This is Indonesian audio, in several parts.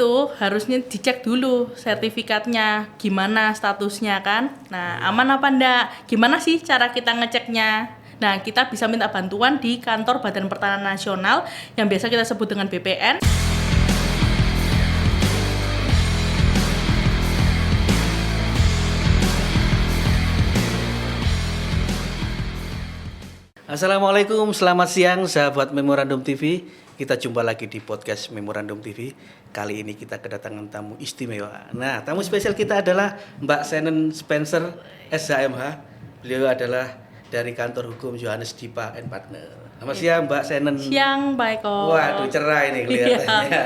itu harusnya dicek dulu sertifikatnya, gimana statusnya kan. Nah, aman apa enggak? Gimana sih cara kita ngeceknya? Nah, kita bisa minta bantuan di kantor Badan Pertanahan Nasional yang biasa kita sebut dengan BPN. Assalamualaikum, selamat siang sahabat Memorandum TV. Kita jumpa lagi di podcast Memorandum TV. Kali ini kita kedatangan tamu istimewa. Nah, tamu spesial kita adalah Mbak Senen Spencer, SHMH. Beliau adalah dari kantor hukum Johannes Dipa & Partner. Selamat siang Mbak Senen. Siang, Pak Eko. Waduh, cerah ini kelihatannya.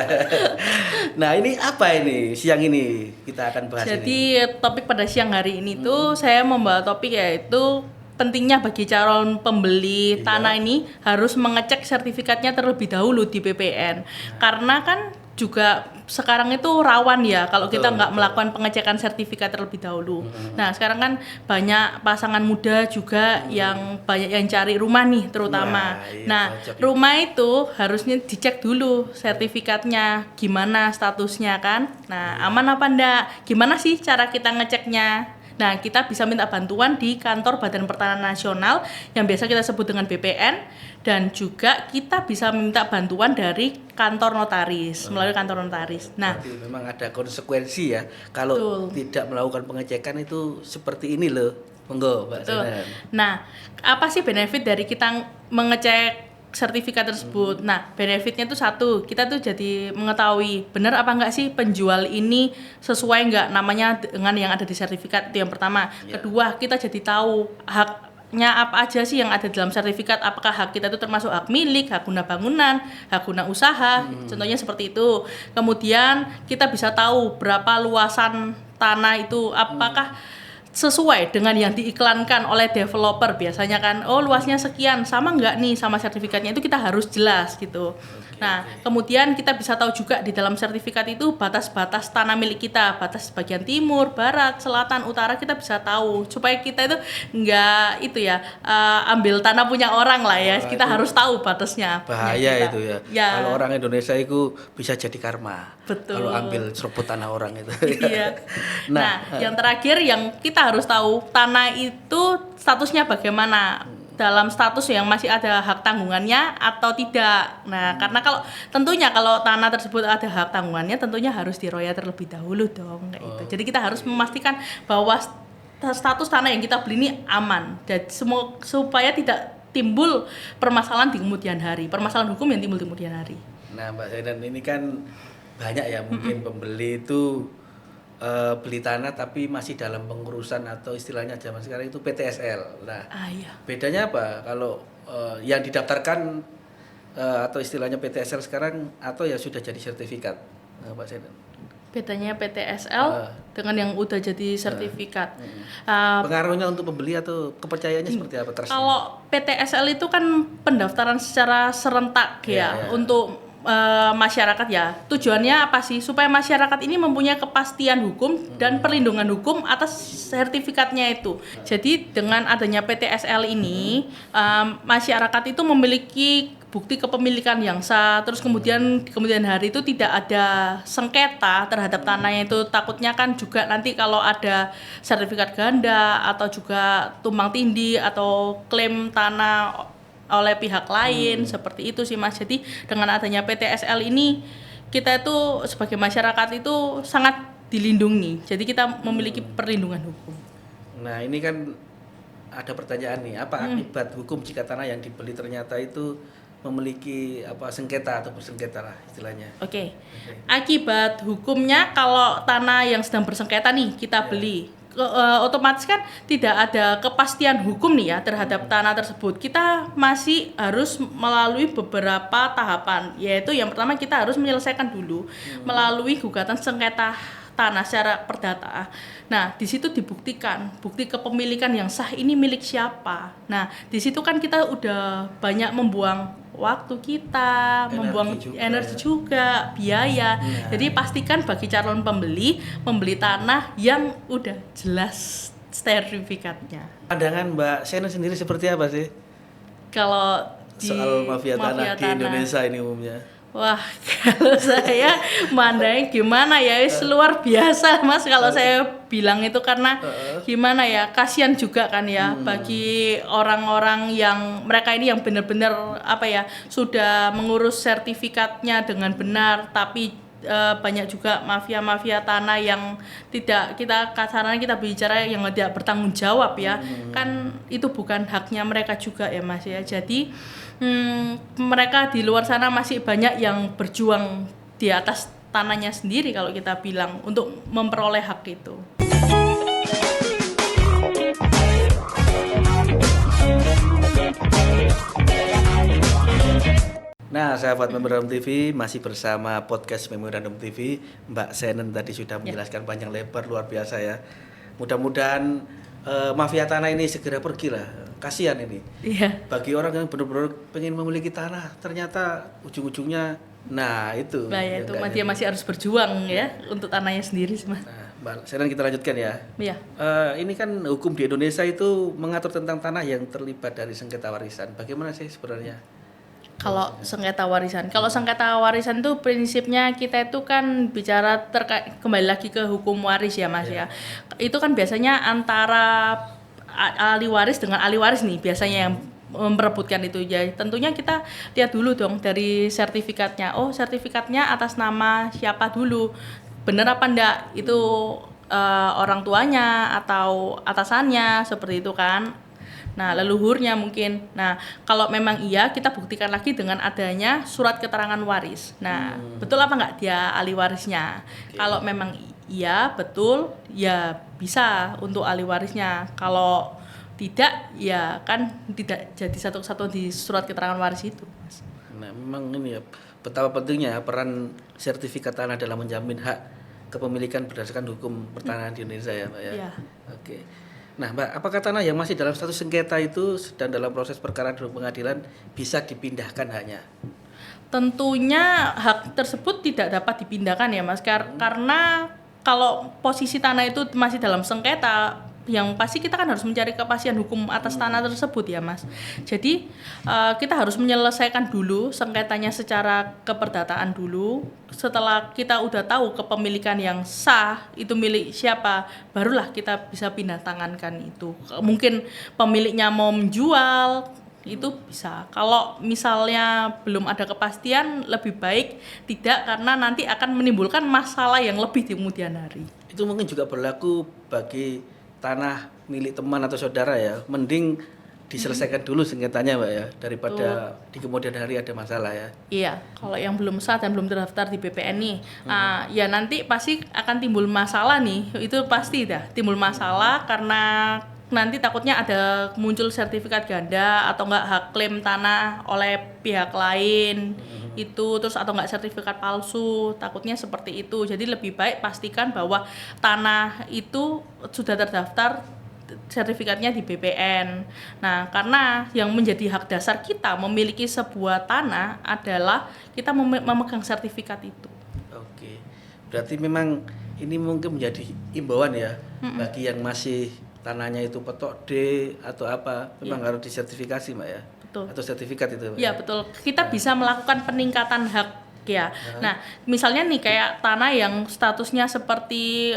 Nah, ini apa ini? Siang ini kita akan bahas Jadi, ini. topik pada siang hari ini tuh saya membawa topik yaitu pentingnya bagi calon pembeli tanah ini harus mengecek sertifikatnya terlebih dahulu di BPN. Karena kan juga sekarang itu rawan ya kalau kita nggak melakukan pengecekan sertifikat terlebih dahulu. Nah, sekarang kan banyak pasangan muda juga yang banyak yang cari rumah nih terutama. Nah, rumah itu harusnya dicek dulu sertifikatnya, gimana statusnya kan. Nah, aman apa enggak? Gimana sih cara kita ngeceknya? Nah, kita bisa minta bantuan di kantor Badan Pertanahan Nasional yang biasa kita sebut dengan BPN, dan juga kita bisa minta bantuan dari kantor notaris, melalui kantor notaris. Nah, berarti memang ada konsekuensi ya kalau tidak melakukan pengecekan itu seperti ini loh. Monggo, Mbak Senen. Nah, apa sih benefit dari kita mengecek sertifikat tersebut? Nah, benefitnya tuh satu, kita tuh jadi mengetahui benar apa enggak sih penjual ini sesuai enggak namanya dengan yang ada di sertifikat, itu yang pertama. Kedua, kita jadi tahu haknya apa aja sih yang ada dalam sertifikat, apakah hak kita itu termasuk hak milik, hak guna bangunan, hak guna usaha, contohnya seperti itu. Kemudian kita bisa tahu berapa luasan tanah itu, apakah sesuai dengan yang diiklankan oleh developer. Biasanya kan, oh luasnya sekian, sama nggak nih sama sertifikatnya, itu kita harus jelas gitu. Nah, kemudian kita bisa tahu juga di dalam sertifikat itu batas-batas tanah milik kita, batas bagian timur, barat, selatan, utara, kita bisa tahu supaya kita itu nggak itu ya ambil tanah punya orang lah ya. Kita harus tahu batasnya. Bahaya itu ya. Kalau orang Indonesia itu bisa jadi karma. Betul. Kalau ambil seruput tanah orang itu. Iya. Nah, yang terakhir yang kita harus tahu, tanah itu statusnya bagaimana, dalam status yang masih ada hak tanggungannya atau tidak. Nah, karena tentunya kalau tanah tersebut ada hak tanggungannya, tentunya harus diroya terlebih dahulu dong kayak itu. Jadi kita harus memastikan bahwa status tanah yang kita beli ini aman, dan supaya tidak timbul permasalahan di kemudian hari, permasalahan hukum yang timbul di kemudian hari. Nah, Mbak Senen, ini kan banyak ya mungkin pembeli itu beli tanah tapi masih dalam pengurusan atau istilahnya zaman sekarang itu PTSL. Nah, bedanya apa kalau yang didaftarkan atau istilahnya PTSL sekarang atau yang sudah jadi sertifikat, Mbak Senen? Bedanya PTSL dengan yang udah jadi sertifikat. Pengaruhnya untuk pembeli atau kepercayaannya seperti apa? Kalau PTSL itu kan pendaftaran secara serentak untuk masyarakat ya. Tujuannya apa sih? Supaya masyarakat ini mempunyai kepastian hukum dan perlindungan hukum atas sertifikatnya itu. Jadi dengan adanya PTSL ini, masyarakat itu memiliki bukti kepemilikan yang sah. Terus kemudian di kemudian hari itu tidak ada sengketa terhadap tanahnya itu. Takutnya kan juga nanti kalau ada sertifikat ganda atau juga tumpang tindih atau klaim tanah oleh pihak lain, seperti itu sih Mas. Jadi dengan adanya PTSL ini, kita itu sebagai masyarakat itu sangat dilindungi. Jadi kita memiliki perlindungan hukum. Nah, ini kan ada pertanyaan nih, apa akibat hukum jika tanah yang dibeli ternyata itu memiliki sengketa atau bersengketa lah istilahnya. Oke. Akibat hukumnya kalau tanah yang sedang bersengketa nih kita beli, otomatis kan tidak ada kepastian hukum nih ya terhadap tanah tersebut. Kita masih harus melalui beberapa tahapan, yaitu yang pertama kita harus menyelesaikan dulu melalui gugatan sengketa tanah secara perdata. Nah, di situ dibuktikan bukti kepemilikan yang sah ini milik siapa. Nah, di situ kan kita udah banyak membuang waktu kita, membuang energi juga, biaya. Jadi pastikan bagi calon pembeli membeli tanah yang udah jelas sertifikatnya. Pandangan Mbak Senen sendiri seperti apa sih? Kalau Soal mafia tanah di Indonesia ini umumnya. Wah, kalau saya mandangnya gimana ya, luar biasa Mas kalau saya bilang itu, karena gimana ya, kasihan juga kan ya bagi orang-orang yang mereka ini yang benar-benar apa ya, sudah mengurus sertifikatnya dengan benar, tapi banyak juga mafia-mafia tanah yang tidak, kita kasarnya kita bicara yang tidak bertanggung jawab ya, kan itu bukan haknya mereka juga ya Mas ya. Jadi mereka di luar sana masih banyak yang berjuang di atas tanahnya sendiri kalau kita bilang untuk memperoleh hak itu. Nah, sahabat Memorandum TV, masih bersama podcast Memorandum TV. Mbak Senen tadi sudah menjelaskan panjang lebar, luar biasa ya. Mudah-mudahan mafia tanah ini segera pergi lah. Kasihan ini. Iya. Bagi orang yang benar-benar pengen memiliki tanah, ternyata ujung-ujungnya, nah itu. Nah ya, itu dia masih harus berjuang ya untuk tanahnya sendiri sih Mas. Nah, Mbak Senen, kita lanjutkan ya. Iya. Ini kan hukum di Indonesia itu mengatur tentang tanah yang terlibat dari sengketa warisan. Bagaimana sih sebenarnya? Kalau sengketa warisan itu prinsipnya kita itu kan bicara terkait, kembali lagi ke hukum waris ya Mas ya. Itu kan biasanya antara ahli waris dengan ahli waris nih biasanya yang memperebutkan itu ya. Tentunya kita lihat dulu dong dari sertifikatnya. Oh, sertifikatnya atas nama siapa dulu? Benar apa enggak? Itu orang tuanya atau atasannya, seperti itu kan. Nah, leluhurnya mungkin. Nah, kalau memang iya, kita buktikan lagi dengan adanya surat keterangan waris. Nah, betul apa enggak dia ahli warisnya? Kalau memang iya, betul, ya bisa untuk ahli warisnya. Kalau tidak, ya kan tidak jadi satu-satu di surat keterangan waris itu. Nah, memang ini ya, betapa pentingnya peran sertifikat tanah dalam menjamin hak kepemilikan berdasarkan hukum pertanahan di Indonesia ya, Mbak ya. Iya. Oke. Nah, Mbak, apakah tanah yang masih dalam status sengketa itu dan dalam proses perkara di pengadilan bisa dipindahkan haknya? Tentunya hak tersebut tidak dapat dipindahkan ya Mas, karena kalau posisi tanah itu masih dalam sengketa, yang pasti kita kan harus mencari kepastian hukum atas tanah tersebut ya Mas. Jadi kita harus menyelesaikan dulu sengketanya secara keperdataan dulu. Setelah kita udah tahu kepemilikan yang sah itu milik siapa, barulah kita bisa pindah tangankan itu. Mungkin pemiliknya mau menjual, itu bisa. Kalau misalnya belum ada kepastian, lebih baik tidak, karena nanti akan menimbulkan masalah yang lebih di kemudian hari. Itu mungkin juga berlaku bagi tanah milik teman atau saudara ya. Mending diselesaikan dulu sengketanya, Mbak ya, daripada di kemudian hari ada masalah ya. Iya, kalau yang belum sah dan belum terdaftar di BPN nih, ya nanti pasti akan timbul masalah nih. Itu pasti dah timbul masalah karena nanti takutnya ada muncul sertifikat ganda atau enggak hak klaim tanah oleh pihak lain itu, terus atau enggak sertifikat palsu, takutnya seperti itu. Jadi lebih baik pastikan bahwa tanah itu sudah terdaftar sertifikatnya di BPN. Nah, karena yang menjadi hak dasar kita memiliki sebuah tanah adalah kita memegang sertifikat itu. Oke. Berarti memang ini mungkin menjadi imbauan ya bagi yang masih tanahnya itu petok D atau apa, memang harus disertifikasi, Mbak ya. Betul. Atau sertifikat itu, Mbak. Ya, betul. Kita bisa melakukan peningkatan hak ya. Nah, misalnya nih kayak tanah yang statusnya seperti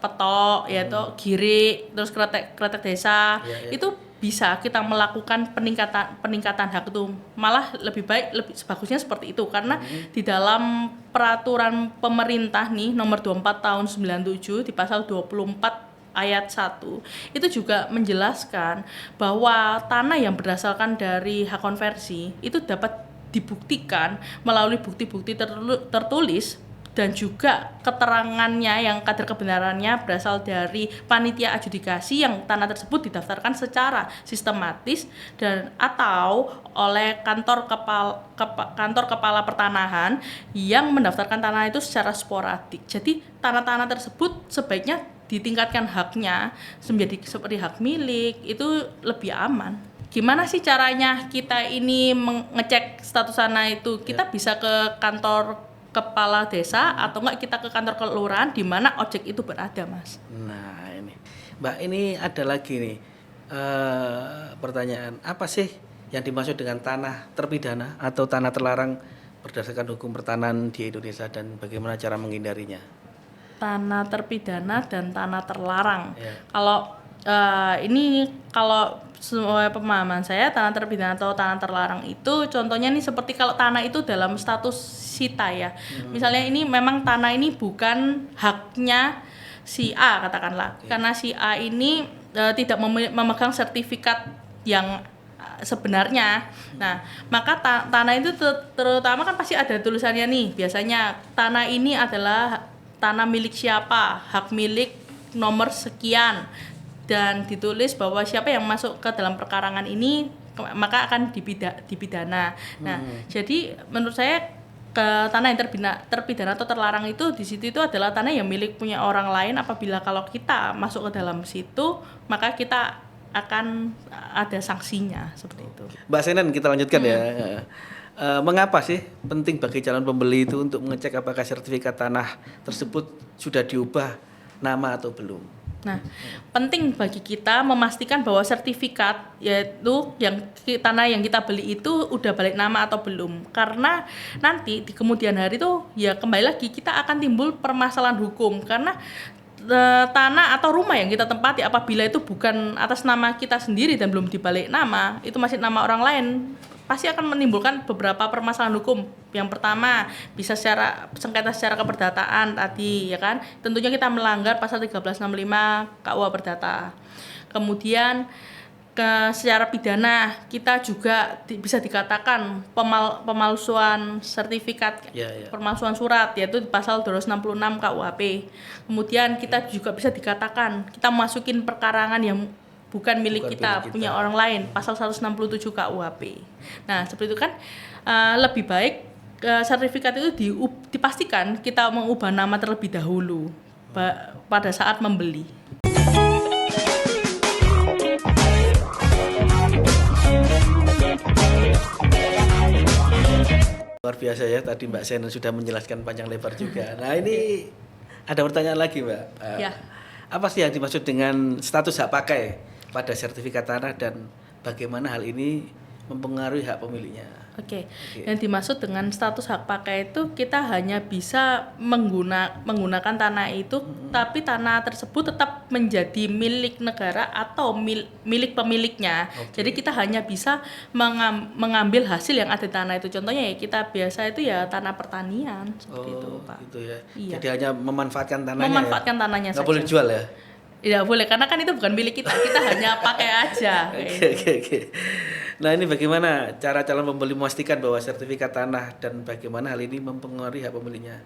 petok yaitu giri, terus kretek desa, itu bisa kita melakukan peningkatan hak itu. Malah lebih baik, lebih sebagusnya seperti itu, karena di dalam peraturan pemerintah nih nomor 24 tahun 97 di pasal 24 ayat 1 itu juga menjelaskan bahwa tanah yang berdasarkan dari hak konversi itu dapat dibuktikan melalui bukti-bukti tertulis dan juga keterangannya yang kadar kebenarannya berasal dari panitia adjudikasi yang tanah tersebut didaftarkan secara sistematis dan atau oleh kantor kepala pertanahan yang mendaftarkan tanah itu secara sporadik. Jadi tanah-tanah tersebut sebaiknya ditingkatkan haknya menjadi seperti hak milik, itu lebih aman. Gimana sih caranya kita ini mengecek status tanah itu? Kita bisa ke kantor kepala desa atau enggak kita ke kantor kelurahan di mana objek itu berada, Mas. Nah, ini Mbak, ini ada lagi nih pertanyaan, apa sih yang dimaksud dengan tanah terpidana atau tanah terlarang berdasarkan hukum pertanahan di Indonesia dan bagaimana cara menghindarinya? Tanah terpidana dan tanah terlarang. Ya. Kalau sesuai pemahaman saya, tanah terpidana atau tanah terlarang itu contohnya nih seperti kalau tanah itu dalam status sita ya. Misalnya ini memang tanah ini bukan haknya si A katakanlah. Karena si A ini tidak memegang sertifikat yang sebenarnya. Nah, maka tanah itu terutama kan pasti ada tulisannya nih. Biasanya tanah ini adalah tanah milik siapa, hak milik nomor sekian, dan ditulis bahwa siapa yang masuk ke dalam perkarangan ini maka akan dipidana. Nah, jadi menurut saya tanah yang terpidana atau terlarang itu di situ itu adalah tanah yang milik punya orang lain. Apabila kalau kita masuk ke dalam situ maka kita akan ada sanksinya seperti itu. Mbak Senen, kita lanjutkan ya. Mengapa sih penting bagi calon pembeli itu untuk mengecek apakah sertifikat tanah tersebut sudah diubah nama atau belum? Nah, penting bagi kita memastikan bahwa sertifikat yaitu tanah yang kita beli itu udah balik nama atau belum. Karena nanti di kemudian hari itu ya kembali lagi kita akan timbul permasalahan hukum karena tanah atau rumah yang kita tempati apabila itu bukan atas nama kita sendiri dan belum dibalik nama, itu masih nama orang lain, pasti akan menimbulkan beberapa permasalahan hukum. Yang pertama, bisa sengketa secara keperdataan tadi ya kan. Tentunya kita melanggar pasal 1365 KUH Perdata. Kemudian secara pidana kita juga bisa dikatakan pemalsuan sertifikat, pemalsuan surat, yaitu di pasal 266 KUHP. Kemudian kita juga bisa dikatakan kita masukin perkarangan yang bukan milik kita, punya orang lain, pasal 167 KUHP. Nah, seperti itu kan lebih baik sertifikat itu dipastikan kita mengubah nama terlebih dahulu pada saat membeli. Luar biasa ya, tadi Mbak Senen sudah menjelaskan panjang lebar juga. Nah, ini ada pertanyaan lagi, Mbak. Ya. Apa sih yang dimaksud dengan status hak pakai pada sertifikat tanah dan bagaimana hal ini mempengaruhi hak pemiliknya? Oke. Yang dimaksud dengan status hak pakai itu kita hanya bisa menggunakan tanah itu, tapi tanah tersebut tetap menjadi milik negara atau milik pemiliknya. Jadi kita hanya bisa mengambil hasil yang ada di tanah itu. Contohnya ya kita biasa itu ya tanah pertanian seperti itu, Pak. Gitu ya. Iya. Jadi hanya memanfaatkan tanahnya. Memanfaatkan tanahnya saja. Nggak boleh dijual ya? Tidak boleh, karena kan itu bukan milik kita hanya pakai aja. Oke. Nah, ini bagaimana cara calon pembeli memastikan bahwa sertifikat tanah dan bagaimana hal ini mempengaruhi hak pemiliknya?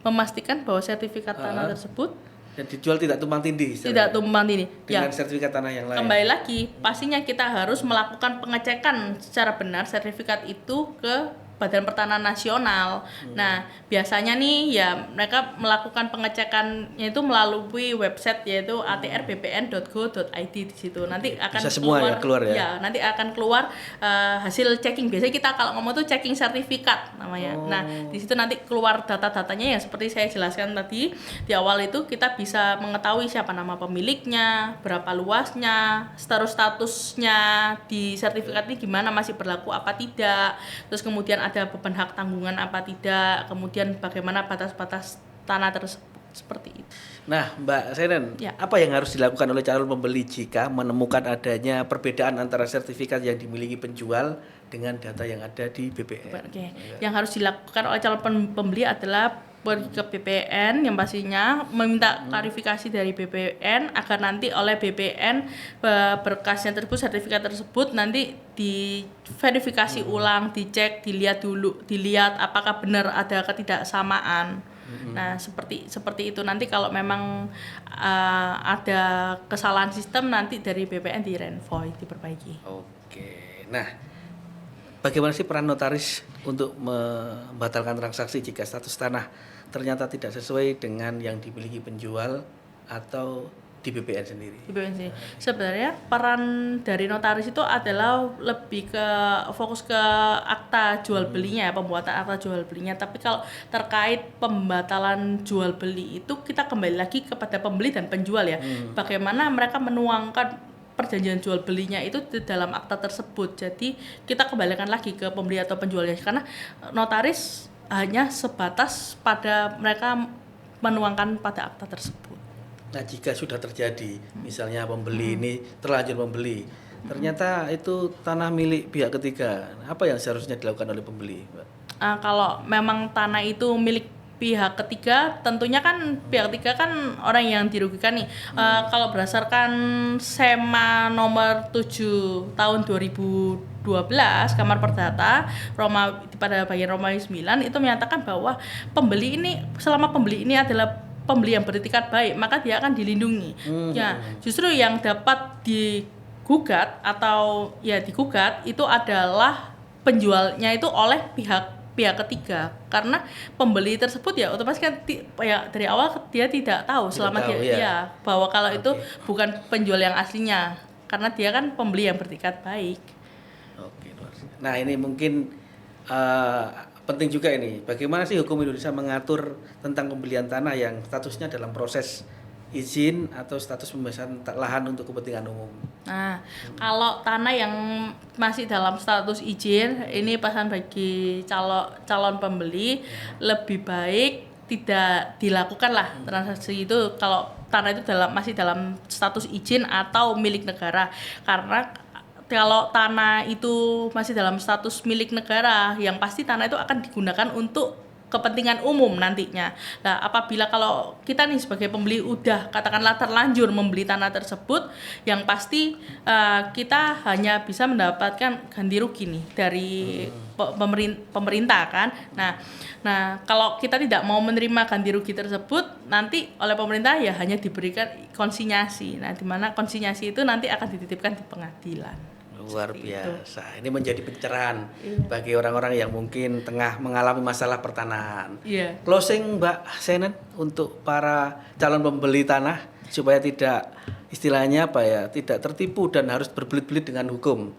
Memastikan bahwa sertifikat tanah tersebut dan dijual tidak tumpang tindih. Tidak tumpang tindih. Dengan sertifikat tanah yang lain. Kembali lagi, pastinya kita harus melakukan pengecekan secara benar sertifikat itu ke Badan Pertanahan Nasional. Nah, biasanya nih ya mereka melakukan pengecekannya itu melalui website yaitu atrbpn.go.id. Di situ nanti akan bisa semua keluar ya. Ya, nanti akan keluar hasil checking. Biasanya kita kalau ngomong tuh checking sertifikat namanya. Nah, di situ nanti keluar data-datanya yang seperti saya jelaskan tadi di awal itu, kita bisa mengetahui siapa nama pemiliknya, berapa luasnya, statusnya di sertifikat ini gimana, masih berlaku apa tidak. Terus kemudian ada beban hak tanggungan apa tidak, kemudian bagaimana batas-batas tanah tersebut, seperti itu. Nah, Mbak Senen, apa yang harus dilakukan oleh calon pembeli jika menemukan adanya perbedaan antara sertifikat yang dimiliki penjual dengan data yang ada di BPN? Oke. Yang harus dilakukan oleh calon pembeli adalah pergi ke BPN, yang pastinya meminta klarifikasi dari BPN agar nanti oleh BPN berkasnya tersebut, sertifikat tersebut nanti diverifikasi ulang, dicek, dilihat apakah benar ada ketidaksamaan. Nah, seperti itu. Nanti kalau memang ada kesalahan sistem, nanti dari BPN di-renvoy, diperbaiki. Oke. Nah, bagaimana sih peran notaris untuk membatalkan transaksi jika status tanah ternyata tidak sesuai dengan yang dimiliki penjual atau di BPN sendiri? Di BPN sendiri. Sebenarnya peran dari notaris itu adalah lebih ke fokus ke akta jual belinya, pembuatan akta jual belinya. Tapi kalau terkait pembatalan jual beli itu kita kembali lagi kepada pembeli dan penjual ya. Bagaimana mereka menuangkan perjanjian jual belinya itu di dalam akta tersebut. Jadi kita kembalikan lagi ke pembeli atau penjualnya karena notaris hanya sebatas pada mereka menuangkan pada akta tersebut. Nah, jika sudah terjadi misalnya pembeli ini terlanjur membeli, ternyata itu tanah milik pihak ketiga, apa yang seharusnya dilakukan oleh pembeli, Mbak? Kalau memang tanah itu milik pihak ketiga, tentunya kan pihak ketiga kan orang yang dirugikan nih. Kalau berdasarkan SEMA nomor 7 tahun 2012 Kamar Perdata pada bagian Romawi 9 itu menyatakan bahwa pembeli ini selama pembeli ini adalah pembeli yang beretikat baik, maka dia akan dilindungi. Ya, justru yang dapat digugat atau ya digugat itu adalah penjualnya itu oleh pihak ketiga, karena pembeli tersebut ya otomatis kan ya dari awal dia tidak tahu selama dia bahwa kalau itu bukan penjual yang aslinya, karena dia kan pembeli yang beretikat baik. Oke, nah ini mungkin penting juga ini, bagaimana sih hukum Indonesia mengatur tentang pembelian tanah yang statusnya dalam proses izin atau status pembebasan lahan untuk kepentingan umum. Nah, kalau tanah yang masih dalam status izin, ini pesan bagi calon pembeli lebih baik tidak dilakukan lah transaksi itu kalau tanah itu masih dalam status izin atau milik negara, karena kalau tanah itu masih dalam status milik negara, yang pasti tanah itu akan digunakan untuk kepentingan umum nantinya. Nah, apabila kalau kita nih sebagai pembeli udah katakanlah terlanjur membeli tanah tersebut, yang pasti kita hanya bisa mendapatkan ganti rugi nih dari pemerintah kan. Nah, kalau kita tidak mau menerima ganti rugi tersebut, nanti oleh pemerintah ya hanya diberikan konsinyasi. Nah, di mana konsinyasi itu nanti akan dititipkan di pengadilan. Luar biasa. Ini menjadi pencerahan bagi orang-orang yang mungkin tengah mengalami masalah pertanahan. Closing Mbak Senen untuk para calon pembeli tanah supaya tidak istilahnya apa ya, tidak tertipu dan harus berbelit-belit dengan hukum.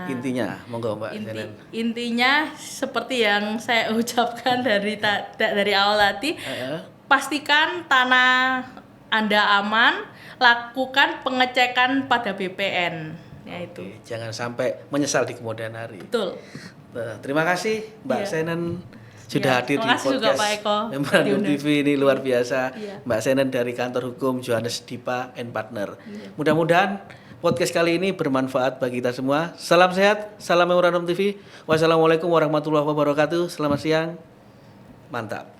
Intinya, monggo Mbak Senen. Intinya seperti yang saya ucapkan dari awal tadi, pastikan tanah Anda aman, lakukan pengecekan pada BPN. Ya itu. Jangan sampai menyesal di kemudian hari. Betul. Terima kasih Mbak Senen sudah hadir di podcast Memorandum TV ini, luar biasa. Mbak Senen dari kantor hukum Johannes Dipa and Partner. Mudah-mudahan podcast kali ini bermanfaat bagi kita semua. Salam sehat, salam Memorandum TV. Wassalamualaikum warahmatullahi wabarakatuh. Selamat siang. Mantap.